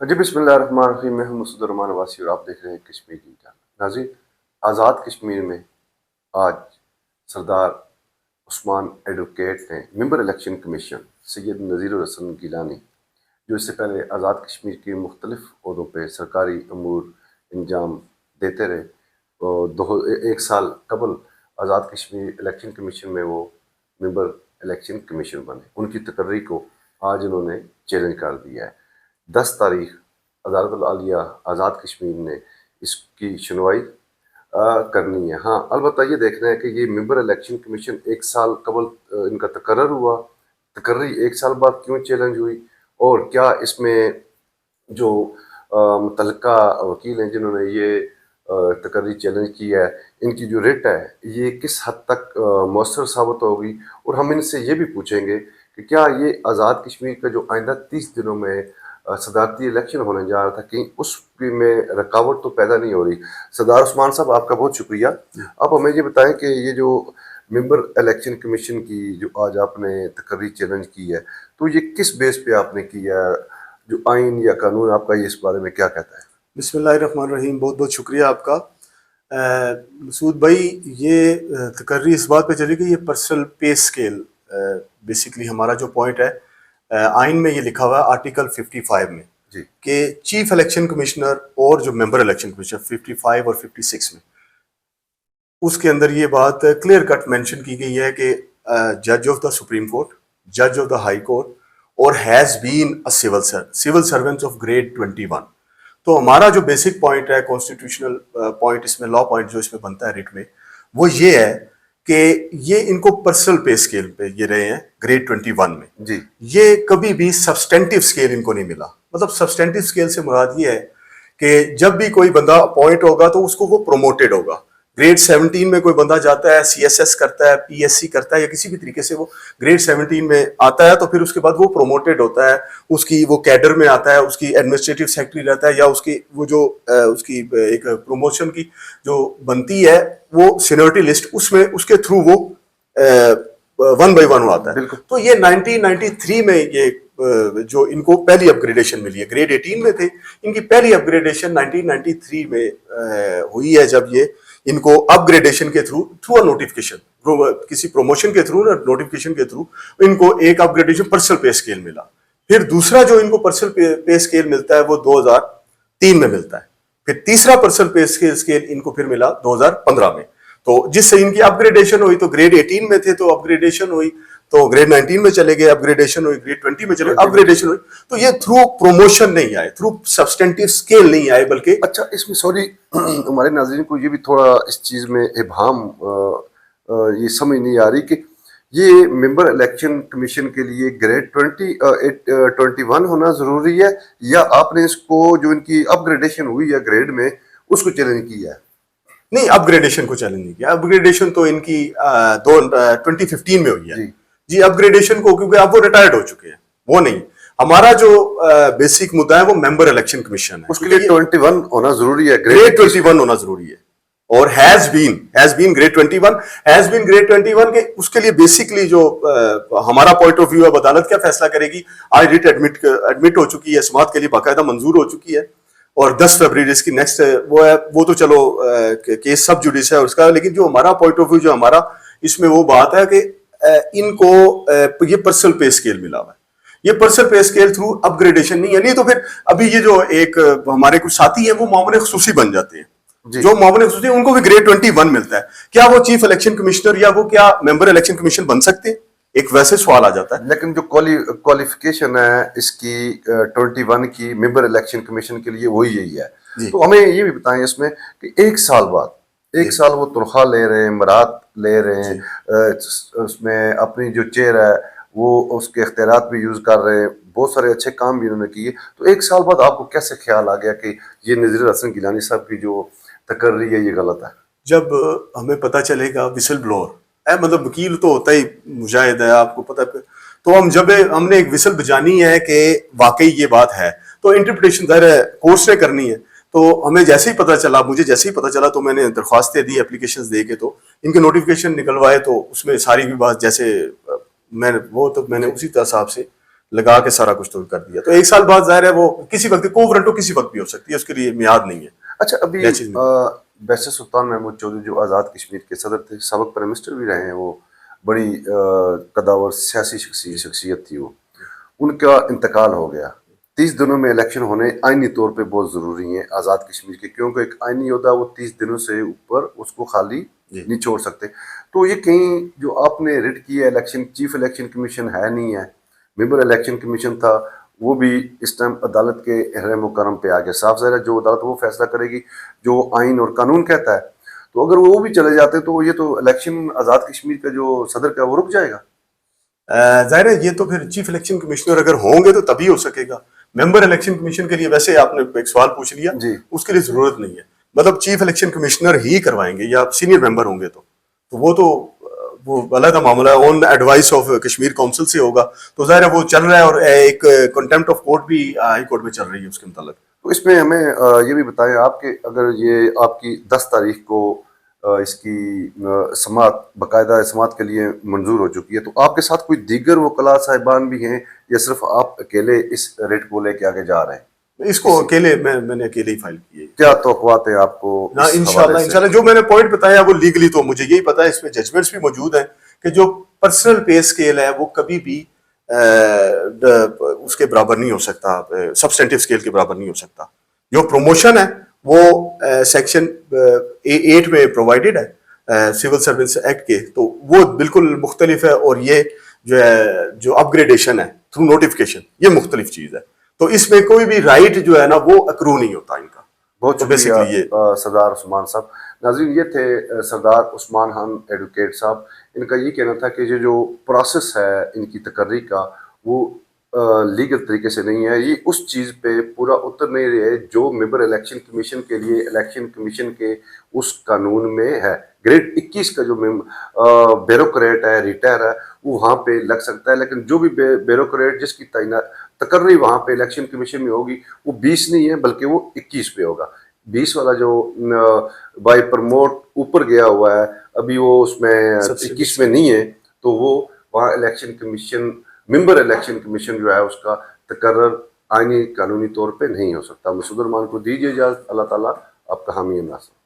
جی بسم اللہ الرحمن الرحیم، میں ہوں مسعود الرحمان عباسی اور آپ دیکھ رہے ہیں کشمیر کی جان۔ ناظرین، آزاد کشمیر میں آج سردار عثمان ایڈوکیٹ نے ممبر الیکشن کمیشن سید نذیر الحسن گیلانی، جو اس سے پہلے آزاد کشمیر کے مختلف عہدوں پہ سرکاری امور انجام دیتے رہے، اور ایک سال قبل آزاد کشمیر الیکشن کمیشن میں وہ ممبر الیکشن کمیشن بنے، ان کی تقرری کو آج انہوں نے چیلنج کر دیا ہے۔ 10 تاریخ عدالت العالیہ آزاد کشمیر نے اس کی سنوائی کرنی ہے۔ ہاں، البتہ یہ دیکھنا ہے کہ یہ ممبر الیکشن کمیشن ایک سال قبل ان کا تقرر ہوا، تقرری ایک سال بعد کیوں چیلنج ہوئی، اور کیا اس میں جو متعلقہ وکیل ہیں جنہوں نے یہ تقرری چیلنج کی ہے، ان کی جو ریٹ ہے یہ کس حد تک مؤثر ثابت ہوگی، اور ہم ان سے یہ بھی پوچھیں گے کہ کیا یہ آزاد کشمیر کا جو آئندہ 30 دنوں میں صدارتی الیکشن ہونے جا رہا تھا، کہیں اس میں رکاوٹ تو پیدا نہیں ہو رہی۔ سردار عثمان صاحب، آپ کا بہت شکریہ۔ آپ ہمیں یہ بتائیں کہ یہ جو ممبر الیکشن کمیشن کی جو آج آپ نے تقرری چیلنج کی ہے، تو یہ کس بیس پہ آپ نے کی ہے؟ جو آئین یا قانون آپ کا یہ اس بارے میں کیا کہتا ہے؟ بسم اللہ الرحمن الرحیم، بہت بہت شکریہ آپ کا۔ مسعود بھائی، یہ تقرری اس بات پہ چلی کہ یہ پرسنل پے اسکیل بیسیکلی ہمارا جو پوائنٹ ہے، آئین میں یہ لکھا ہوا ہے آرٹیکل 55 میں جی کہ چیف الیکشن کمشنر اور جو ممبر الیکشن کمشنر 55 اور 56 میں اس کے اندر یہ بات کلیئر کٹ مینشن کی گئی ہے کہ جج آف دا سپریم کورٹ، جج آف دا ہائی کورٹ اور has been a civil servant of grade 21۔ تو ہمارا جو بیسک پوائنٹ ہے، کانسٹیٹیوشنل پوائنٹ اس میں، لا پوائنٹ جو اس میں بنتا ہے ریٹ میں، وہ یہ ہے کہ یہ ان کو پرسنل پے اسکیل پہ یہ رہے ہیں گریڈ 21 میں۔ جی یہ کبھی بھی سبسٹینٹیو اسکیل ان کو نہیں ملا۔ مطلب سبسٹینٹیو اسکیل سے مراد یہ ہے کہ جب بھی کوئی بندہ اپوائنٹ ہوگا تو اس کو وہ پروموٹڈ ہوگا۔ گریڈ 17 میں کوئی بندہ جاتا ہے، سی ایس ایس کرتا ہے، پی ایس سی کرتا ہے، یا کسی بھی طریقے سے وہ گریڈ 17 میں آتا ہے، تو پھر اس کے بعد وہ پروموٹڈ ہوتا ہے، اس کی وہ کیڈر میں آتا ہے، اس کی ایڈمنسٹریٹو سیکرٹری رہتا ہے، یا اس کی وہ جو اس کی ایک پروموشن کی جو بنتی ہے وہ سینیورٹی لسٹ، اس میں اس کے تھرو وہ 1 بائی 1 آتا ہے۔ بالکل۔ تو یہ 1993 میں یہ جو ان کو پہلی اپ گریڈیشن ملی ہے، گریڈ 18 میں تھے، ان کی پہلی اپ گریڈیشن 1993 میں ہوئی ہے، جب یہ ان کو اپ گریڈیشن کے تھرو نوٹیفکیشن، کسی پروموشن کے تھرو، نوٹیفکیشن کے تھرو ان کو ایک اپ گریڈیشن پرسنل پے اسکیل ملا۔ پھر دوسرا جو ان کو پرسنل پے اسکیل ملتا ہے وہ 2003 میں ملتا ہے۔ پھر تیسرا پرسنل پے اسکیل ان کو پھر ملا 2015 میں، تو جس سے ان کی اپ گریڈیشن ہوئی۔ تو گریڈ 18 میں تھے تو اپ گریڈیشن ہوئی، تو گریڈ 19 میں چلے گئے، اپ گریڈیشن ہوئی، گریڈ 20 میں چلے گئے، اپ گریڈیشن ہوئی۔ تو یہ تھرو پروموشن نہیں آئے، تھرو سبسٹینٹیو اسکیل نہیں آئے، بلکہ اچھا، اس میں سوری ہمارے ناظرین کو یہ بھی تھوڑا اس چیز میں ابہام یہ سمجھ نہیں آ رہی کہ یہ ممبر الیکشن کمیشن کے لیے گریڈ 21 ہونا ضروری ہے، یا آپ نے اس کو جو ان کی اپ گریڈیشن ہوئی ہے گریڈ میں اس کو چیلنج کیا ہے؟ نہیں، اپ گریڈیشن کو چیلنج نہیں کیا۔ اپ گریڈیشن تو ان کی 2015 میں ہوئی ہے جی۔ اپ گریڈیشن کو کیونکہ اب وہ ریٹائرڈ ہو چکے ہیں، وہ نہیں۔ ہمارا جو بیسک مدعا ہے وہ ممبر الیکشن کمیشن ہے، اس کے لیے 21 ہونا ضروری ہے، گریڈ 21 ہونا ضروری ہے، اور ہیز بین گریڈ 21 کے اس کے لیے بیسکلی جو ہمارا پوائنٹ آف ویو ہے، عدالت کیا فیصلہ کرے گی؟ آج ریٹ ایڈمٹ ہو چکی ہے، سماعت کے لیے باقاعدہ منظور ہو چکی ہے، اور 10 فروری اس کی نیکسٹ وہ ہے، وہ تو چلو کیس سب جوڈیس ہے اس کا، لیکن جو ہمارا پوائنٹ آف ویو جو ہمارا اس میں وہ بات ہے کہ ان کو یہ پرسنل پے اسکیل ملا ہوا ہے۔ یہ personal pay scale throw up gradation نہیں ہے، نہیں تو پھر ابھی یہ جو ایک ہمارے کچھ ساتھی ہیں وہ معاون خصوصی بن جاتے ہیں، جو معاون خصوصی ان کو بھی گریڈ 21 ملتا ہے۔ کیا وہ چیف الیکشن کمشنر یا وہ کیا ممبر الیکشن کمیشن بن سکتے ہیں؟ ایک ویسے سوال آ جاتا ہے۔ لیکن جو کوالیفیکیشن ہے اس کی 21 کی ممبر الیکشن کمیشن کے لیے وہی یہی ہے۔ تو ہمیں یہ بھی بتائیں اس میں کہ ایک سال بعد، ایک سال وہ تنخواہ لے رہے ہیں، مراد لے رہے ہیں، اس میں اپنی جو چیئر ہے وہ اس کے اختیارات بھی یوز کر رہے ہیں، بہت سارے اچھے کام بھی انہوں نے کیے، تو ایک سال بعد آپ کو کیسے خیال آ گیا کہ یہ نذیر الحسن گیلانی صاحب کی جو تقرری ہے یہ غلط ہے؟ جب ہمیں پتہ چلے گا وسل بلور، مطلب وکیل تو ہوتا ہی مجاہد ہے، آپ کو پتہ، تو جب ہم نے ایک وسل بجانی ہے کہ واقعی یہ بات ہے، تو انٹرپریٹیشن ظاہر ہے کورٹس نے کرنی ہے۔ تو ہمیں جیسے ہی پتہ چلا، مجھے جیسے ہی پتہ چلا، تو میں نے درخواستیں دی، اپلیکیشنز دے کے، تو ان کے نوٹیفیکیشن نکلوائے، تو اس میں ساری بھی بات جیسے میں نے اسی حساب سے لگا کے سارا کچھ تو کر دیا. تو ایک سال بعد ظاہر ہے وہ کسی وقت کوورنٹو کسی وقت بھی ہو سکتی ہے, اس کے لیے میعاد نہیں ہے. اچھا ابھی یہ چیز بیشتر سلطان محمود چودھری جو آزاد کشمیر کے صدر تھے, سابق پرائم منسٹر بھی رہے ہیں, وہ بڑی قداور سیاسی شخصیت تھی, وہ ان کا انتقال ہو گیا. 30 دنوں میں الیکشن ہونے آئینی طور پہ بہت ضروری ہیں آزاد کشمیر کے, کیونکہ ایک آئینی عہدہ وہ 30 دنوں سے اوپر اس کو خالی نہیں چھوڑ سکتے. تو یہ کہیں جو آپ نے ریٹ کی ہے الیکشن, چیف الیکشن کمیشن ہے نہیں ہے, ممبر الیکشن کمیشن تھا, وہ بھی اس ٹائم عدالت کے احرام و کرم پہ آ گیا. صاف ظاہر ہے جو عدالت وہ فیصلہ کرے گی جو آئین اور قانون کہتا ہے. تو اگر وہ بھی چلے جاتے تو یہ تو الیکشن آزاد کشمیر کا جو صدر کا وہ رک جائے گا. ظاہر ہے یہ تو پھر چیف الیکشن کمشنر اگر ہوں گے تو تبھی ہو سکے گا. ممبر الیکشن کمیشن کے لیے ویسے آپ نے ایک سوال پوچھ لیا, جی. اس کے لیے ضرورت نہیں ہے. مطلب چیف الیکشن کمشنر ہی کروائیں گے یا سینئر ممبر ہوں گے تو وہ علیحدہ معاملہ ہے, آن ایڈوائس آف کشمیر کونسل سے ہوگا. تو ظاہر ہے وہ چل رہا ہے, اور ایک کنٹمپٹ آف کورٹ بھی ہائی کورٹ میں چل رہی ہے اس کے متعلق. تو اس میں ہمیں یہ بھی بتائیں آپ کہ اگر یہ آپ کی 10 تاریخ کو اس کی سماعت باقاعدہ سماعت کے لیے منظور ہو چکی ہے, تو آپ کے ساتھ کوئی دیگر وکلاء صاحبان بھی ہیں یا صرف آپ اکیلے اس ریٹ کو لے کے آگے جا رہے ہیں؟ اس کو اکیلے میں نے اکیلے ہی فائل کی ہے. کیا توقعات ہیں آپ کو اس حوالے سے؟ انشاءاللہ جو میں نے پوائنٹ بتایا وہ لیگلی تو مجھے یہی پتا ہے, اس میں ججمنٹس بھی موجود ہیں کہ جو پرسنل پے اسکیل ہے وہ کبھی بھی اس کے برابر نہیں ہو سکتا, سبسٹینٹیو اسکیل کے برابر نہیں ہو سکتا. جو پروموشن ہے وہ سیکشن 8 میں پرووائڈڈ ہے سول سروس ایکٹ کے, تو وہ بالکل مختلف ہے, اور یہ جو ہے جو اپ گریڈیشن ہے تھرو نوٹیفکیشن یہ مختلف چیز ہے. تو اس میں کوئی بھی رائٹ جو ہے نا وہ اکرو نہیں ہوتا ان کا. بہت شکریہ سردار عثمان صاحب. ناظرین یہ تھے سردار عثمان خان ایڈوکیٹ صاحب. ان کا یہ کہنا تھا کہ یہ جو پروسیس ہے ان کی تقرری کا وہ لیگل طریقے سے نہیں ہے, یہ اس چیز پہ پورا اتر نہیں رہے جو ممبر الیکشن کمیشن کے لیے الیکشن کمیشن کے اس قانون میں ہے. گریڈ 21 کا جو بیوروکریٹ ہے ریٹائر ہے وہ وہاں پہ لگ سکتا ہے, لیکن جو بھی بیوروکریٹ جس کی تقرری وہاں پہ الیکشن کمیشن میں ہوگی وہ 20 نہیں ہے بلکہ وہ 21 پہ ہوگا. 20 والا جو بائی پرموٹ اوپر گیا ہوا ہے ابھی وہ اس میں 21 میں نہیں ہے, تو وہ وہاں الیکشن کمیشن ممبر الیکشن کمیشن جو ہے اس کا تقرر آئینی قانونی طور پہ نہیں ہو سکتا. مسعود الرحمان کو دیجیے اجازت. اللہ تعالیٰ آپ کا حامی ناصر.